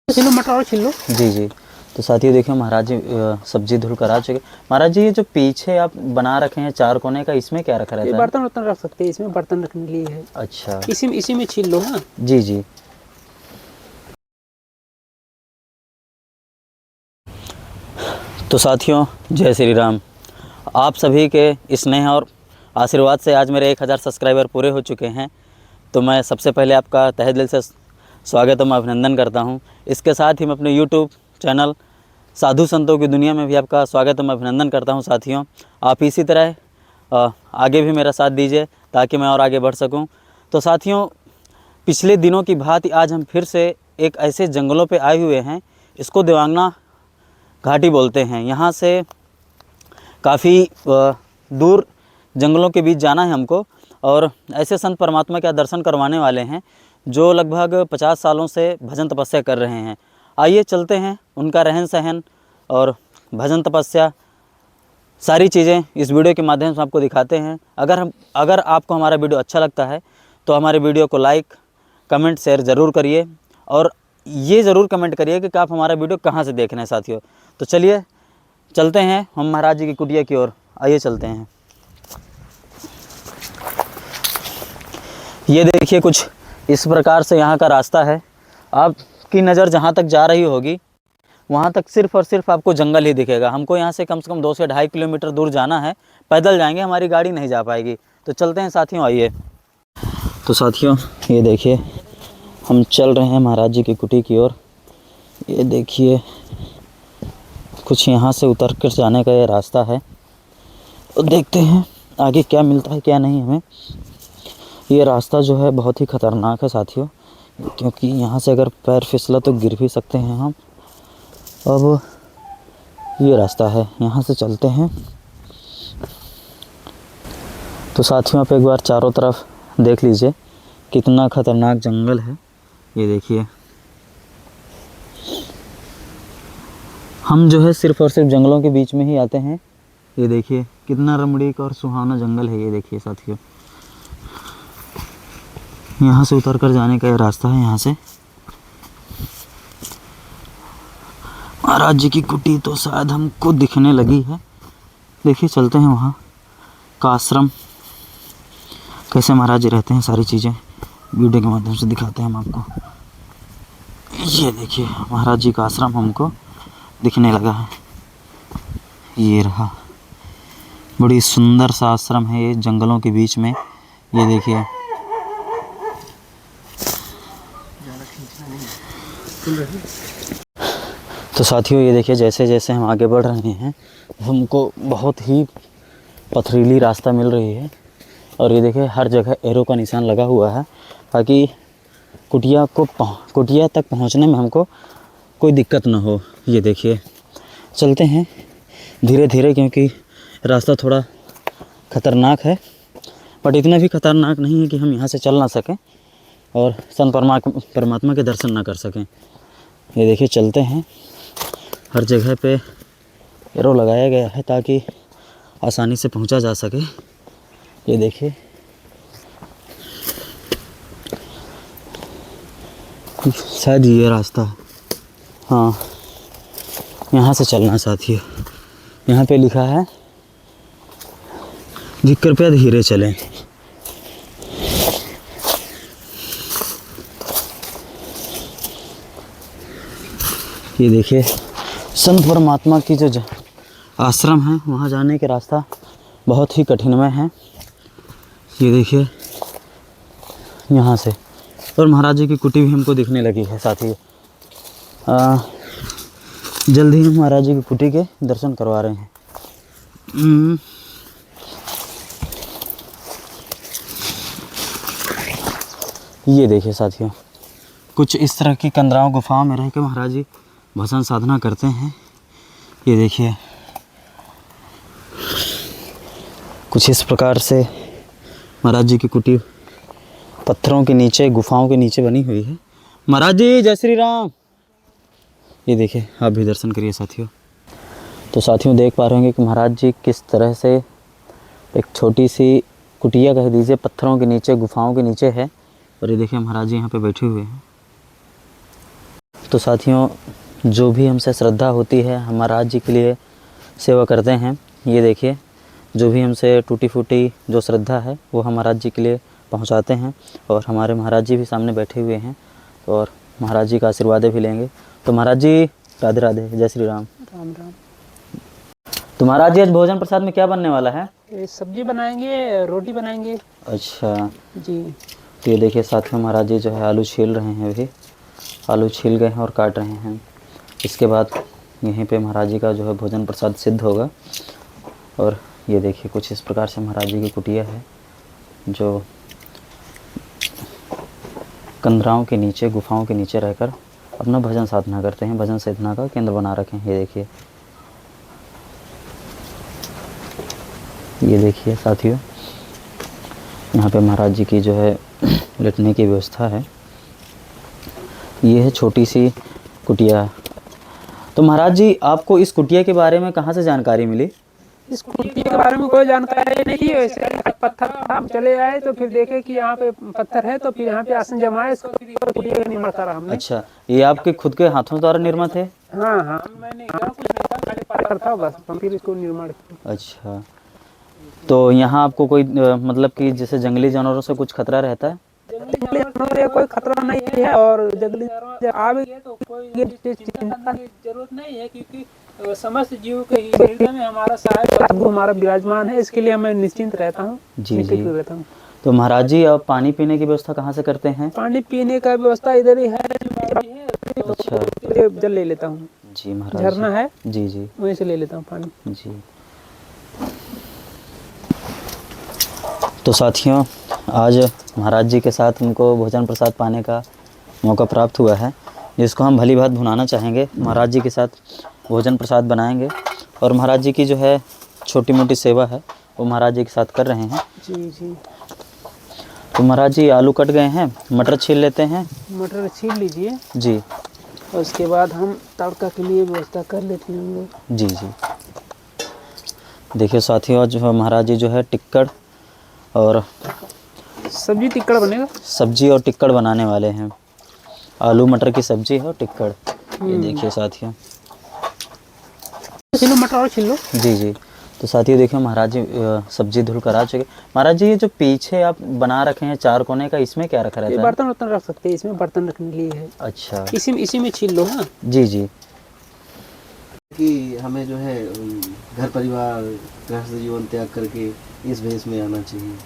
छील लो, मटर और छील लो। जी जी। तो साथियों देखिए महाराज जी सब्जी धुल कर आ चुके। महाराज जी ये जो पीछे आप बना रखे हैं चार कोने का, इसमें क्या रखा ये रहता है? बर्तन वर्तन रख सकते हैं, इसमें बर्तन रखने के लिए है। अच्छा। इसी में छील लो ना। जी जी। तो साथियों जय श्री राम। आप सभी के स्नेह और आशीर्वाद से आज मेरे 1000 सब्सक्राइबर पूरे हो चुके हैं। तो मैं सबसे पहले आपका तहे दिल से स्वागत और अभिनंदन करता हूं। इसके साथ ही मैं अपने यूट्यूब चैनल साधु संतों की दुनिया में भी आपका स्वागत और अभिनंदन करता हूं। साथियों आप इसी तरह आगे भी मेरा साथ दीजिए ताकि मैं और आगे बढ़ सकूं। तो साथियों पिछले दिनों की भांति आज हम फिर से एक ऐसे जंगलों पे आए हुए हैं, इसको देवांगना घाटी बोलते हैं। यहाँ से काफ़ी दूर जंगलों के बीच जाना है हमको और ऐसे संत परमात्मा का दर्शन करवाने वाले हैं जो लगभग 50 सालों से भजन तपस्या कर रहे हैं। आइए चलते हैं, उनका रहन सहन और भजन तपस्या सारी चीज़ें इस वीडियो के माध्यम से आपको दिखाते हैं। अगर आपको हमारा वीडियो अच्छा लगता है तो हमारे वीडियो को लाइक कमेंट शेयर ज़रूर करिए और ये ज़रूर कमेंट करिए कि आप हमारा वीडियो कहाँ से देख रहे हैं साथियों। तो चलिए चलते हैं हम महाराज जी की कुटिया की ओर। आइए चलते हैं। ये देखिए कुछ इस प्रकार से यहाँ का रास्ता है। आपकी नज़र जहाँ तक जा रही होगी वहाँ तक सिर्फ़ और सिर्फ आपको जंगल ही दिखेगा। हमको यहाँ से कम 2 से 2.5 किलोमीटर दूर जाना है, पैदल जाएंगे, हमारी गाड़ी नहीं जा पाएगी। तो चलते हैं साथियों, आइए। तो साथियों ये देखिए हम चल रहे हैं महाराज जी की कुटी की ओर। ये देखिए कुछ यहाँ से उतर कर जाने का ये रास्ता है। तो देखते हैं आगे क्या मिलता है क्या नहीं हमें। ये रास्ता जो है बहुत ही ख़तरनाक है साथियों, क्योंकि यहाँ से अगर पैर फिसला तो गिर भी सकते हैं हम। अब ये रास्ता है, यहाँ से चलते हैं। तो साथियों आप एक बार चारों तरफ देख लीजिए कितना ख़तरनाक जंगल है। ये देखिए हम जो है सिर्फ़ और सिर्फ जंगलों के बीच में ही आते हैं। ये देखिए कितना रमणीक और सुहाना जंगल है। ये देखिए साथियों यहाँ से उतर कर जाने का ये रास्ता है। यहाँ से महाराज जी की कुटी तो शायद हमको दिखने लगी है। देखिए चलते हैं वहाँ का आश्रम, कैसे महाराज जी रहते हैं, सारी चीज़ें वीडियो के माध्यम से दिखाते हैं हम आपको। ये देखिए महाराज जी का आश्रम हमको दिखने लगा है। ये रहा, बड़ी सुंदर सा आश्रम है ये जंगलों के बीच में। ये देखिए तो साथियों ये देखिए जैसे जैसे हम आगे बढ़ रहे हैं हमको बहुत ही पथरीली रास्ता मिल रही है। और ये देखिए हर जगह एरो का निशान लगा हुआ है ताकि कुटिया तक पहुंचने में हमको कोई दिक्कत ना हो। ये देखिए चलते हैं धीरे धीरे क्योंकि रास्ता थोड़ा ख़तरनाक है, बट इतना भी ख़तरनाक नहीं है कि हम यहाँ से चल ना सकें और संत परमात्मा के दर्शन ना कर सकें। ये देखिए चलते हैं, हर जगह पे एरो लगाया गया है ताकि आसानी से पहुंचा जा सके। ये देखिए शायद ये रास्ता है, हाँ यहाँ से चलना साथियों। यहाँ पे लिखा है जी कृपया धीरे चलें। ये देखिए संत परमात्मा की जो आश्रम है वहाँ जाने का रास्ता बहुत ही कठिनमय है। ये देखिए यहाँ से, और महाराज जी की कुटी भी हमको दिखने लगी है साथियों। जल्द ही हम महाराज जी की कुटी के दर्शन करवा रहे हैं। ये देखिए साथियों कुछ इस तरह की कंदराओं गुफाओं में रह के महाराज जी भजन साधना करते हैं। ये देखिए कुछ इस प्रकार से महाराज जी की कुटी पत्थरों के नीचे गुफाओं के नीचे बनी हुई है। महाराज जी जय श्री राम। ये देखिए आप भी दर्शन करिए साथियों। तो साथियों देख पा रहे होंगे कि महाराज जी किस तरह से एक छोटी सी कुटिया कह दीजिए पत्थरों के नीचे गुफाओं के नीचे है। और ये देखिए महाराज जी यहाँ पे बैठे हुए हैं। तो साथियों, जो भी हमसे श्रद्धा होती है हम महाराज जी के लिए सेवा करते हैं। ये देखिए, जो भी हमसे टूटी फूटी जो श्रद्धा है वो हम महाराज जी के लिए पहुंचाते हैं। और हमारे महाराज जी भी सामने बैठे हुए हैं और महाराज जी का आशीर्वाद भी लेंगे। तो महाराज जी राधे राधे, जय श्री राम। राम राम। तो महाराज जी, आज भोजन प्रसाद में क्या बनने वाला है? ये सब्जी बनाएंगे, रोटी बनाएंगे। अच्छा जी। तो ये देखिए साथियों, महाराज जी जो है आलू छील रहे हैं। अभी आलू छील गए हैं और काट रहे हैं। इसके बाद यहीं पे महाराज जी का जो है भोजन प्रसाद सिद्ध होगा। और ये देखिए, कुछ इस प्रकार से महाराज जी की कुटिया है जो कंदराओं के नीचे, गुफाओं के नीचे रहकर अपना भजन साधना करते हैं, भजन साधना का केंद्र बना रखे हैं। ये देखिए साथियों, यहाँ पे महाराज जी की जो है लेटने की व्यवस्था है। ये है छोटी सी कुटिया। तो महाराज जी, आपको इस कुटिया के बारे में कहाँ से जानकारी मिली? इस कुटिया के बारे में कोई जानकारी नहीं थी। वैसे पत्थर था, हम चले आए तो फिर देखे कि यहाँ पे पत्थर है, तो फिर यहाँ पे आसन जमाए, इसको कुटिया का निर्माण करा हमने। अच्छा, ये आपके खुद के हाथों द्वारा निर्मित है? हाँ हाँ, मैंने पत्थर था बस, हम फिर इसको निर्माण किया। अच्छा, तो यहाँ आपको कोई मतलब कि जैसे जंगली जानवरों से कुछ खतरा रहता है? जंगली जानवर या कोई खतरा नहीं है, और जंगली जानवर आ भी गए तो कोई चिंता की जरूरत नहीं है, क्योंकि समस्त जीव के हृदय में हमारा सहायक गुरु हमारा विराजमान है। इसके लिए मैं निश्चिंत रहता हूँ। जी जी। तो महाराज जी, आप पानी पीने की व्यवस्था कहाँ से करते हैं? पानी पीने का व्यवस्था इधर ही है। अच्छा, जल ले लेता हूँ जी महाराज। झरना है, जी जी, वहीं से ले लेता हूँ पानी। जी। तो साथियों, आज महाराज जी के साथ हमको भोजन प्रसाद पाने का मौका प्राप्त हुआ है, जिसको हम भली भात भुनाना चाहेंगे। महाराज जी के साथ भोजन प्रसाद बनाएंगे और महाराज जी की जो है छोटी मोटी सेवा है वो महाराज जी के साथ कर रहे हैं। जी जी। तो महाराज जी, आलू कट गए हैं, मटर छील लेते हैं। मटर छील लीजिए जी। और उसके बाद हम तड़का के लिए व्यवस्था कर लेते हैं हम लोग। जी जी। देखिए साथियों, जो है महाराज जी जो है टिक्कड़ और सब्जी टिक्कड़ बनेगा। सब्जी और टिक्कड़ बनाने वाले हैं। आलू मटर की सब्जी है और टिक्कड़। ये देखिए साथियों। छीलो मटर और छीलो। जी जी। तो साथियों देखिए, महाराज जी सब्जी धुल कर आ चुके। महाराज जी, ये जो पीछे आप बना रखे हैं चार कोने का, इसमें क्या रखा रहता है? बर्तन वर्तन रख सकते हैं, इसमें बर्तन रखने के लिए है। अच्छा, इसी में छील लो। हाँ जी जी। कि हमें जो है घर परिवार गृहस्थ जीवन त्याग करके इस भेष में आना चाहिए।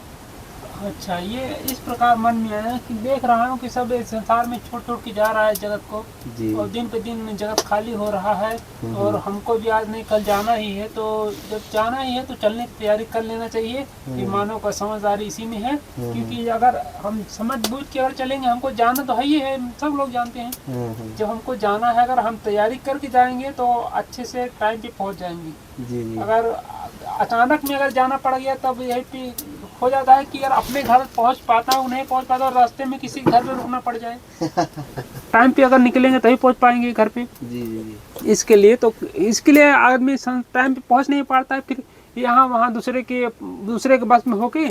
अच्छा, ये इस प्रकार मन में आया कि देख रहा हूँ कि सब इस संसार में छोड़ छोड़ के जा रहा है जगत को, जी। और दिन पे दिन जगत खाली हो रहा है, और हमको भी आज नहीं कल जाना ही है। तो जब जाना ही है तो चलने की तैयारी कर लेना चाहिए। कि मानव का समझदारी इसी में है, क्योंकि अगर हम समझ बूझ के अगर चलेंगे, हमको जाना तो है ही है, सब लोग जानते हैं। जब हमको जाना है, अगर हम तैयारी करके जाएंगे तो अच्छे से टाइम पे पहुँच जाएंगे। जी जी। अगर अचानक में अगर जाना पड़ गया, तब यही पे हो जाता है कि यार अपने घर पहुंच पाता हूँ, नहीं पहुंच पाता, और रास्ते में किसी घर पे रुकना पड़ जाए। टाइम पे अगर निकलेंगे तभी पहुंच पाएंगे घर पे। जी जी। इसके लिए आदमी टाइम पे पहुंच नहीं पाता है, फिर यहाँ वहाँ दूसरे के बस में होके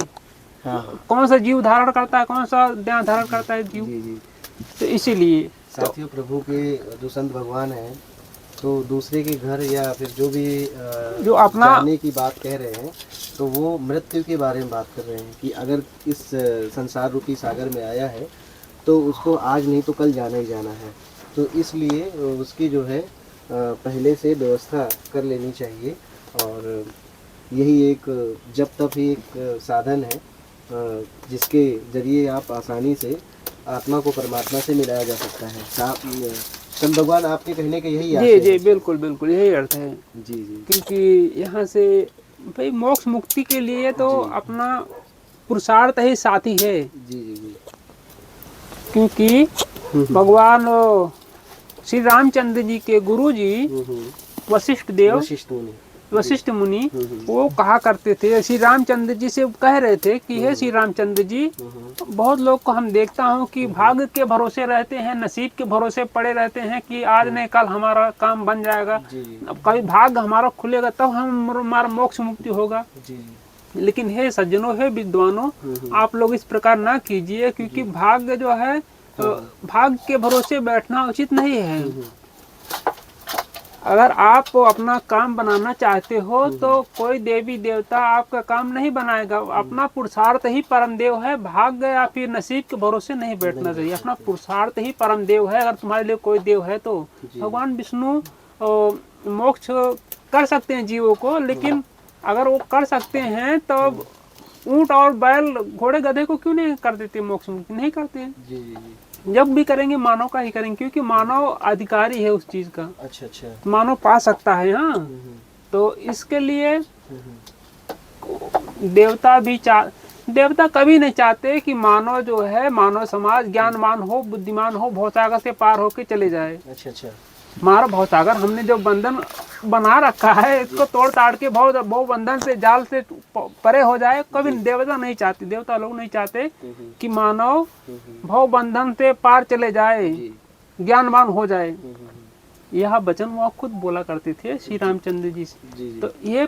कौन सा जीव धारण करता है, कौन सा ध्यान धारण करता है जीव। जी जी। तो इसीलिए साथियों, प्रभु के जो संत भगवान हैं, तो दूसरे के घर या फिर जो भी जो अपना जाने की बात कह रहे हैं, तो वो मृत्यु के बारे में बात कर रहे हैं कि अगर इस संसार रूपी सागर में आया है तो उसको आज नहीं तो कल जाना ही जाना है। तो इसलिए उसकी जो है पहले से व्यवस्था कर लेनी चाहिए। और यही एक जब तब ही एक साधन है जिसके जरिए आप आसानी से आत्मा को परमात्मा से मिलाया जा सकता है। संत भगवान आपके कहने के यही अर्थ है। जी बिल्कुल बिल्कुल यही अर्थ है। जी जी। क्योंकि यहाँ से भाई मोक्ष मुक्ति के लिए तो अपना पुरुषार्थ ही साथी है। जी जी जी। क्योंकि भगवान श्री रामचंद्र जी के गुरु जी वशिष्ठ मुनि वो कहा करते थे, श्री रामचंद्र जी से कह रहे थे कि हे श्री रामचंद्र जी, बहुत लोग को हम देखता हूँ कि भाग्य के भरोसे रहते हैं, नसीब के भरोसे पड़े रहते हैं कि आज नहीं कल हमारा काम बन जाएगा, अब कभी भाग्य हमारा खुलेगा तब हमारा मोक्ष मुक्ति होगा। लेकिन हे सज्जनों, हे विद्वानों, आप लोग इस प्रकार ना कीजिए, क्योंकि भाग्य जो है भाग्य के भरोसे बैठना उचित नहीं है। अगर आप अपना काम बनाना चाहते हो तो कोई देवी देवता आपका काम नहीं बनाएगा। अपना पुरुषार्थ ही परम देव है। भाग्य या फिर नसीब के भरोसे नहीं बैठना चाहिए। अपना पुरुषार्थ ही परम देव है। अगर तुम्हारे लिए कोई देव है तो भगवान विष्णु मोक्ष कर सकते हैं जीवों को, लेकिन अगर वो कर सकते हैं तो ऊंट और बैल घोड़े गधे को क्यों नहीं कर देते मोक्ष? नहीं करते हैं। जी जी जी। जब भी करेंगे मानव का ही करेंगे, क्योंकि मानव अधिकारी है उस चीज का। अच्छा अच्छा। मानव पा सकता है। हाँ, तो इसके लिए देवता कभी नहीं चाहते कि मानव जो है, मानव समाज ज्ञानवान हो, बुद्धिमान हो, भवसागर से पार होके चले जाए। अच्छा अच्छा। हमारा भवसागर हमने जो बंधन बना रखा है, इसको तोड़ ताड़ के भव बंधन से, जाल से परे हो जाए। कभी देवता नहीं चाहते, देवता लोग नहीं चाहते कि मानव भव बंधन से पार चले जाए, ज्ञानवान हो जाए। यह वचन वो खुद बोला करते थे श्री रामचंद्र जी से। तो ये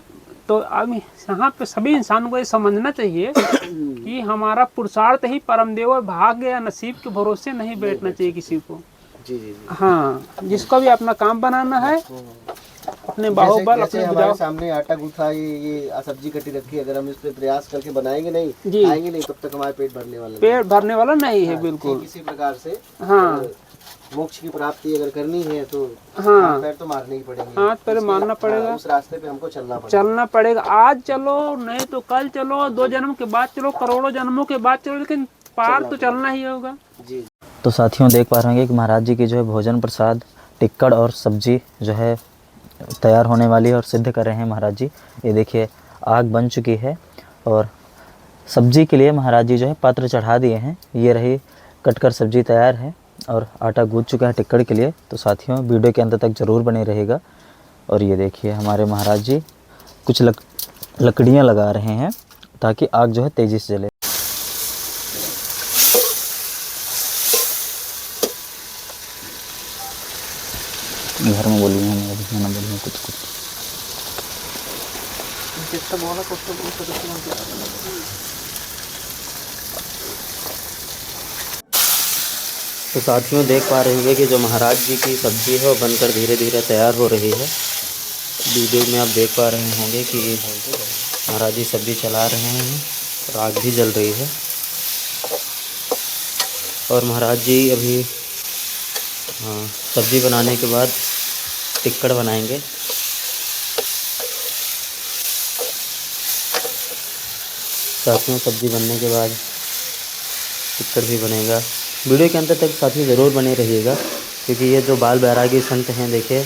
तो अब यहाँ पे सभी इंसानों को ये समझना चाहिए कि हमारा पुरुषार्थ ही परम देव है। भाग्य या नसीब के भरोसे नहीं बैठना चाहिए किसी को। जी जी। हाँ, जिसको भी अपना काम बनाना है, अपने बाहुबल अपने हमारे सामने आटा गूंथा, ये सब्जी कटी रखी, अगर हम इस पे प्रयास करके बनाएंगे नहीं, आएंगे नहीं, तब तक हमारे पेट भरने वाला नहीं है बिल्कुल। किसी प्रकार से हाँ, मोक्ष की प्राप्ति अगर करनी है तो हाँ, पैर तो मारने ही पड़ेंगे। हाथ पैर मारना पड़ेगा। उस रास्ते पे हमको चलना पड़ेगा। आज चलो, नहीं तो कल चलो, 2 जन्म के बाद चलो, करोड़ों जन्मों के बाद चलो, लेकिन पार तो चलना ही होगा। जी। तो साथियों देख पा रहे होंगे कि महाराज जी की जो है भोजन प्रसाद टिक्कड़ और सब्जी जो है तैयार होने वाली है और सिद्ध कर रहे हैं महाराज जी। ये देखिए आग बन चुकी है और सब्जी के लिए महाराज जी जो है पात्र चढ़ा दिए हैं। ये रही कटकर सब्जी तैयार है और आटा गूंथ चुका है टिक्कड़ के लिए। तो साथियों वीडियो के अंत तक ज़रूर बने रहेगा। और ये देखिए हमारे महाराज जी कुछ लकड़ियाँ लगा रहे हैं ताकि आग जो है तेज़ी से जले। घर में बोलिए, मैं ना बोलिए कुछ। तो साथियों देख पा रहे होंगे कि जो महाराज जी की सब्ज़ी है वो बनकर धीरे धीरे तैयार हो रही है। वीडियो में आप देख पा रहे होंगे कि महाराज जी सब्ज़ी चला रहे हैं और आग भी जल रही है। और महाराज जी अभी सब्ज़ी बनाने के बाद टिक्कड़ बनाएंगे। साथियों सब्ज़ी बनने के बाद टिक्कड़ भी बनेगा। वीडियो के अंत तक साथियों ज़रूर बने रहिएगा, क्योंकि ये जो बाल बैरागी संत हैं, देखिए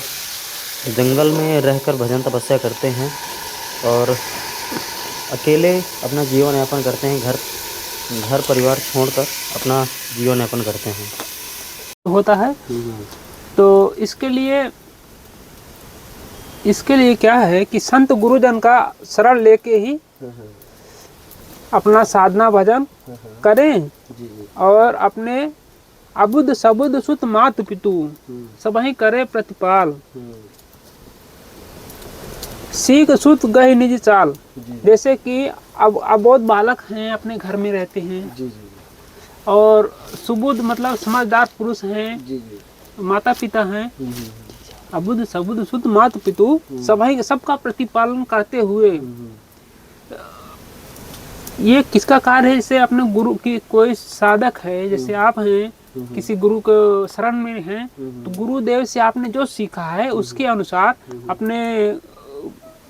जंगल में रहकर भजन तपस्या करते हैं और अकेले अपना जीवन यापन करते हैं। घर परिवार छोड़कर अपना जीवन यापन करते हैं होता है। तो इसके लिए क्या है कि संत गुरुजन का शरण लेके ही अपना साधना भजन करें और अपने अबुद्ध सबुद्ध सुत मातु पितु सब ही करे प्रतिपाल, सीख सुत गही निज चाल। जैसे कि अब अबोध बालक हैं, अपने घर में रहते हैं और सुबुद्ध मतलब समझदार पुरुष हैं, माता पिता हैं। अबुद्ध सबुद्ध सुत मातु पितु सबका प्रतिपालन करते हुए ये किसका कार्य है? जैसे अपने गुरु की कोई साधक है, जैसे आप हैं, किसी गुरु के शरण में हैं, तो गुरुदेव से आपने जो सीखा है उसके अनुसार अपने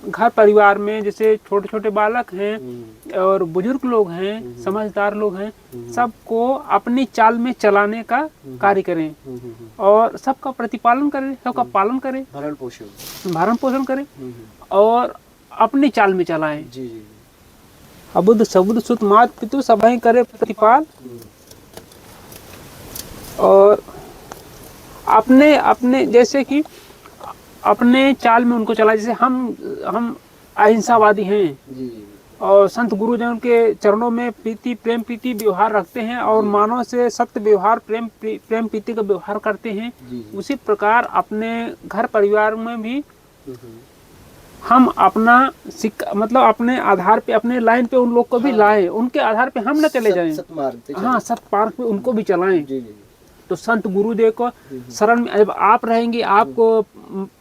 घर परिवार में जैसे छोटे छोटे बालक हैं और बुजुर्ग लोग हैं, समझदार लोग हैं, सबको अपनी चाल में चलाने का कार्य करें और सबका प्रतिपालन करें, सबका पालन करें, भरण पोषण करें और अपनी चाल में चलाएं। अबुद्ध सबुद्ध सुत मात पितु सभी करे प्रतिपाल और अपने जैसे कि अपने चाल में उनको चलाए। जैसे हम अहिंसावादी हैं और संत गुरुजन के चरणों में प्रेम प्रीति व्यवहार रखते हैं और मानव से सत्य व्यवहार प्रेम प्रीति का व्यवहार करते हैं। उसी प्रकार अपने घर परिवार में भी हम अपना मतलब अपने आधार पे, अपने लाइन पे उन लोग को भी लाएं, उनके आधार पे हम न चले जाएं। हाँ, सत मार्ग पे उनको भी चलाएं। तो संत गुरुदेव को शरण में जब आप रहेंगे, आपको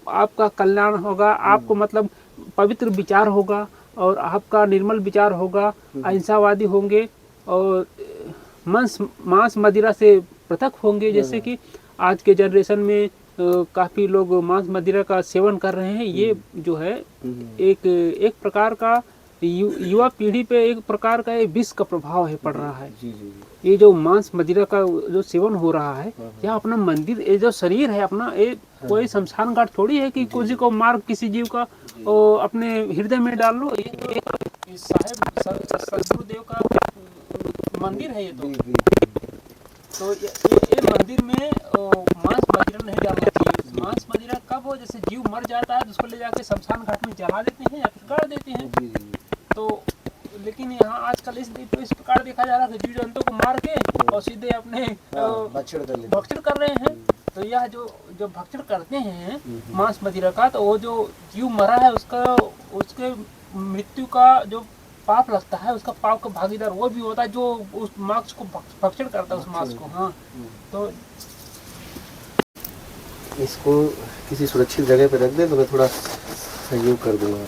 आपका कल्याण होगा, आपको मतलब पवित्र विचार होगा और आपका निर्मल विचार होगा, अहिंसावादी होंगे और मांस मदिरा से पृथक होंगे। जैसे कि आज के जनरेशन में काफ़ी लोग मांस मदिरा का सेवन कर रहे हैं। ये जो है एक प्रकार का युवा पीढ़ी पे एक प्रकार का ये विष का प्रभाव है पड़ रहा है। ये जो मांस मदिरा का जो सेवन हो रहा है, यह अपना मंदिर, ये जो शरीर है अपना, ये कोई शमशान घाट थोड़ी है कि किसी को मार किसी जीव का अपने हृदय में डाल लो। ये साहेब सदगुरुदेव का मंदिर है। ये तो ये मंदिर में मांस मदिरा नहीं डालना चाहिए। मांस मदिरा कब हो, जैसे जीव मर जाता है तो उसको ले जाके शमशान घाट में जला देते हैं या फिर गाड़ देते हैं। तो लेकिन यहाँ आजकल इस प्रकार देखा जा रहा है कि जीव जंतु को मार के और सीधे अपने भक्षण कर रहे हैं। तो यह जो भक्षण करते हैं मांस मदिरा का, तो वो जो जीव मरा है उसके मृत्यु का जो पाप लगता है, उसका पाप का भागीदार वो भी होता है जो उस मांस को भक्षण करता है, उस मांस को। हाँ, तो इसको किसी सुरक्षित जगह पे रख दे तो मैं थोड़ा सहयोग कर दूंगा।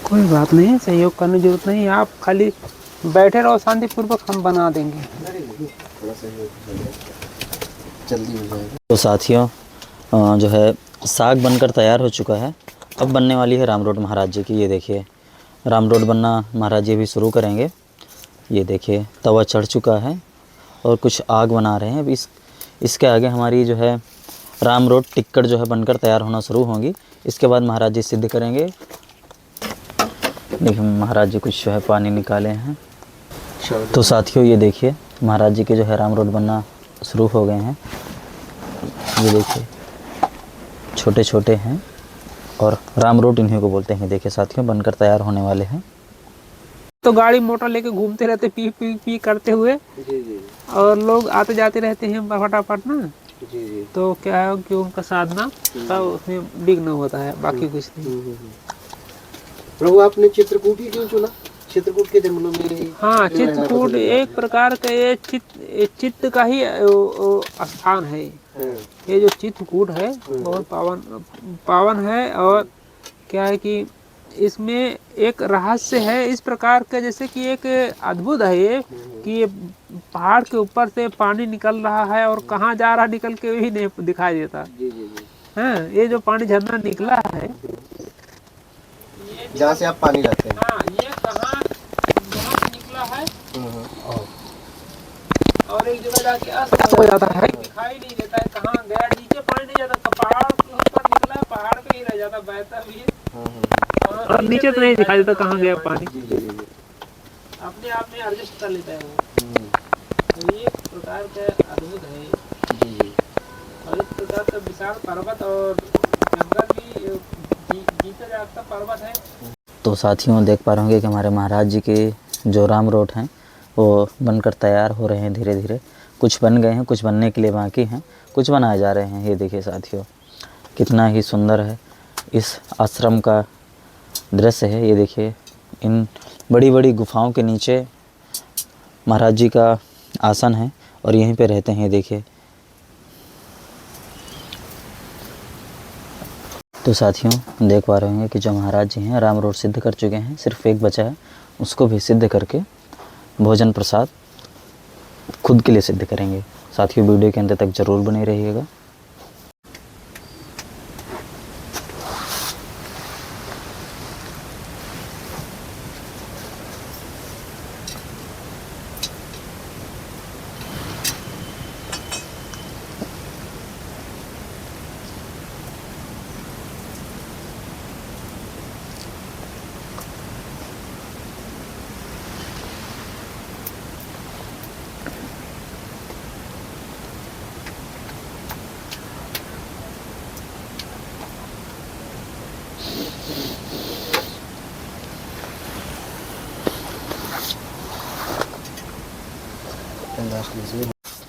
कोई बात नहीं, सहयोग करने की जरूरत नहीं, आप खाली बैठे रहो शांतिपूर्वक, हम बना देंगे। थोड़ा सहयोग जल्दी हो जाएगा। तो साथियों जो है साग बनकर तैयार हो चुका है। अब बनने वाली है राम रोड महाराज जी की। ये देखिए राम रोड बनना महाराज जी भी शुरू करेंगे। ये देखिए तवा चढ़ चुका है और कुछ आग बना रहे हैं। अब इसके आगे हमारी जो है राम रोड टिक्कड़ जो है बनकर तैयार होना शुरू होंगी। इसके बाद महाराज जी सिद्ध करेंगे। देखिए महाराज जी कुछ जो है पानी निकाले हैं। तो साथियों ये देखिए महाराज जी के जो है राम रोड बनना शुरू हो गए हैं। ये देखिए छोटे छोटे हैं और राम रोड इन्हीं को बोलते हैं। देखिए साथियों बनकर तैयार होने वाले हैं। तो गाड़ी मोटर लेके घूमते रहते पी पी पी करते हुए, और लोग आते जाते रहते हैं फटाफट ना। तो क्या है कि उनका साधना का उसमें विघ्न होता है, बाकी कुछ नहीं। प्रभु आपने चित्रकूट ही क्यों चुना? चित्रकूट के जंगलों में? हाँ, चित्रकूट एक प्रकार का ये चित्त का ही स्थान है। ये जो चित्रकूट है बहुत पावन है। और क्या है कि इसमें एक रहस्य है इस प्रकार का, जैसे कि एक अद्भुत है ये कि ये पहाड़ के ऊपर से पानी निकल रहा है और कहाँ जा रहा निकल के भी नहीं दिखाई देता। हाँ, ये जो पानी झरना निकला है जहाँ से आप पानी लाते हैं। हाँ, ये कहाँ से निकला है और एक जगह जाके अस्त हो जाता है, दिखाई नहीं देता है कहाँ गया। नीचे पानी नहीं जाता, पहाड़ के ऊपर निकला है, पहाड़ पे ही रह जाता, बहता भी है और नीचे तो नहीं दिखाई देता कहाँ गया पानी। अपने आप में एडजस्ट कर लेता है वो। तो ये प्रकार का अद्भुत है। और इस प्रकार का विशाल पर्वत और जंगल भी जीता जागता पर्वत है। तो साथियों देख पा रहे होंगे कि हमारे महाराज जी के जो राम रोड हैं वो बनकर तैयार हो रहे हैं धीरे धीरे। कुछ बन गए हैं, कुछ बनने के लिए बाकी हैं, कुछ बनाए जा रहे हैं। ये देखिए साथियों कितना ही सुंदर है इस आश्रम का दृश्य है। ये देखिए इन बड़ी बड़ी गुफाओं के नीचे महाराज जी का आसन है और यहीं पे रहते हैं। ये देखिए तो साथियों देख पा रहे होंगे कि जो महाराज जी हैं राम रोड सिद्ध कर चुके हैं। सिर्फ एक बचा है, उसको भी सिद्ध करके भोजन प्रसाद खुद के लिए सिद्ध करेंगे। साथियों वीडियो के अंत तक ज़रूर बने रहिएगा।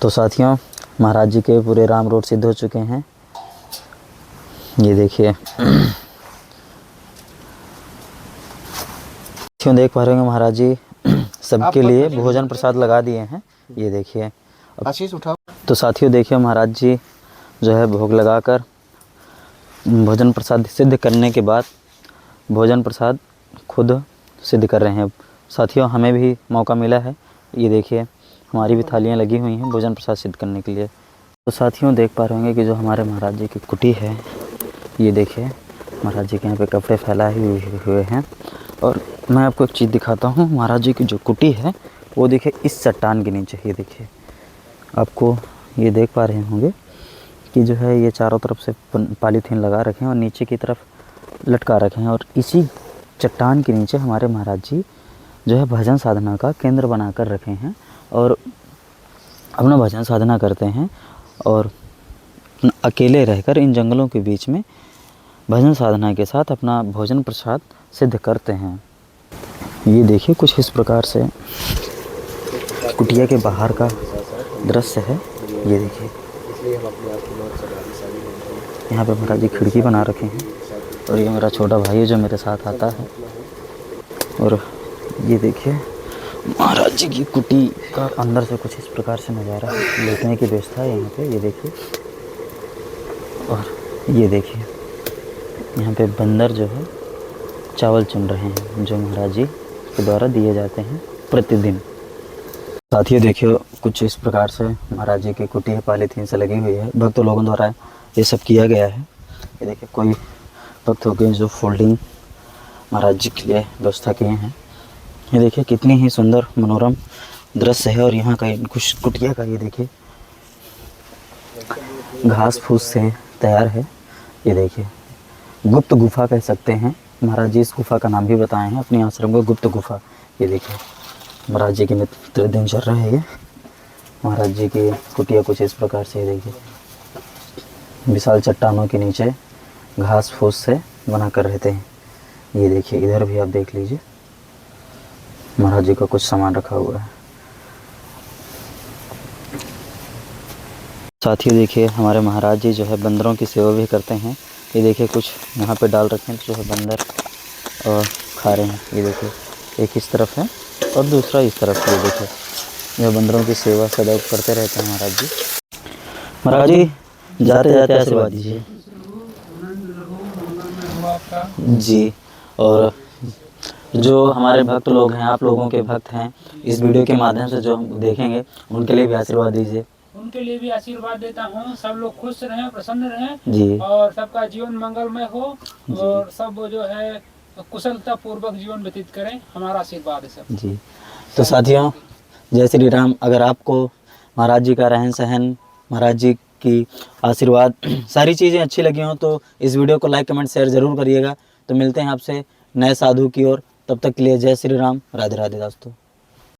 तो साथियों महाराज जी के पूरे राम रोड सिद्ध हो चुके हैं। ये देखिए क्यों देख पा रहे होंगे महाराज जी सबके लिए भोजन प्रसाद लगा दिए हैं। ये देखिए। आशीष उठाओ। तो साथियों देखिए, महाराज जी जो है भोग लगाकर भोजन प्रसाद सिद्ध करने के बाद भोजन प्रसाद खुद सिद्ध कर रहे हैं। साथियों हमें भी मौका मिला है, ये देखिए हमारी भी थालियाँ लगी हुई हैं भोजन प्रसाद सिद्ध करने के लिए। तो साथियों देख पा रहे होंगे कि जो हमारे महाराज जी की कुटी है, ये देखिए महाराज जी के यहाँ पे कपड़े फैलाए हुए हैं। और मैं आपको एक चीज़ दिखाता हूँ, महाराज जी की जो कुटी है वो देखिए इस चट्टान के नीचे। ये देखिए, आपको ये देख पा रहे होंगे कि जो है ये चारों तरफ से पॉलीथीन लगा रखे हैं और नीचे की तरफ लटका रखे हैं। और इसी चट्टान के नीचे हमारे महाराज जी जो है भजन साधना का केंद्र बना कर रखे हैं और अपना भजन साधना करते हैं। और अकेले रहकर इन जंगलों के बीच में भजन साधना के साथ अपना भोजन प्रसाद सिद्ध करते हैं। ये देखिए कुछ इस प्रकार से कुटिया के बाहर का दृश्य है। ये देखिए, इसलिए हम अपने आप को बहुत सभाग्यशाली मानते हैं। यहाँ पे महाराज जी खिड़की बना रखे हैं और ये मेरा छोटा भाई है जो मेरे साथ आता है। और ये देखिए महाराज जी की कुटी का अंदर से कुछ इस प्रकार से नज़ारा है। लेटने की व्यवस्था है यहाँ पे, ये देखिए। और ये देखिए यहाँ पे बंदर जो है चावल चुन रहे हैं जो महाराज जी के द्वारा दिए जाते हैं प्रतिदिन। साथियों देखिए कुछ इस प्रकार से महाराज जी की कुटी पॉलीथीन से लगी हुई है। भक्त लोगों द्वारा ये सब किया गया है। ये देखिए कोई भक्त हो गए जो फोल्डिंग महाराज जी के लिए व्यवस्था किए हैं। ये देखिए कितनी ही सुंदर मनोरम दृश्य है। और यहाँ का कुछ कुटिया का ये देखिए घास फूस से तैयार है। ये देखिए गुप्त गुफा कह सकते हैं। महाराज जी इस गुफा का नाम भी बताए हैं अपने आश्रम को, गुप्त गुफा। ये देखिए महाराज जी की नित्य दिनचर्या है ये। महाराज जी की कुटिया कुछ इस प्रकार से, ये देखिए विशाल चट्टानों के नीचे घास फूस से बना कर रहते हैं। ये देखिए इधर भी आप देख लीजिए महाराज जी का कुछ सामान रखा हुआ है। साथियों देखिए हमारे महाराज जी जो है बंदरों की सेवा भी करते हैं। ये देखिए कुछ यहाँ पे डाल रखे हैं जो है बंदर और खा रहे हैं। ये देखिए एक इस तरफ है और दूसरा इस तरफ है। ये देखिए यह बंदरों की सेवा सदैव करते रहते हैं महाराज जी। महाराज जी जाते जाते आशीर्वाद दीजिए जी। और जो हमारे भक्त लोग हैं, आप लोगों के भक्त हैं, इस वीडियो के माध्यम से जो हम देखेंगे उनके लिए भी आशीर्वाद दीजिए। उनके लिए भी आशीर्वाद देता हूँ। सब लोग खुश रहें, प्रसन्न रहें जी। और सबका जीवन मंगलमय हो और सब जो है कुशलता पूर्वक जीवन व्यतीत करें। हमारा आशीर्वाद है सब जी। तो साथियों जय श्री राम। अगर आपको महाराज जी का रहन सहन, महाराज जी की आशीर्वाद, सारी चीज़ें अच्छी लगी हों तो इस वीडियो को लाइक कमेंट शेयर ज़रूर करिएगा। तो मिलते हैं आपसे नए साधु की ओर। तब तक के लिए जय श्री राम, राधे राधे दोस्तों।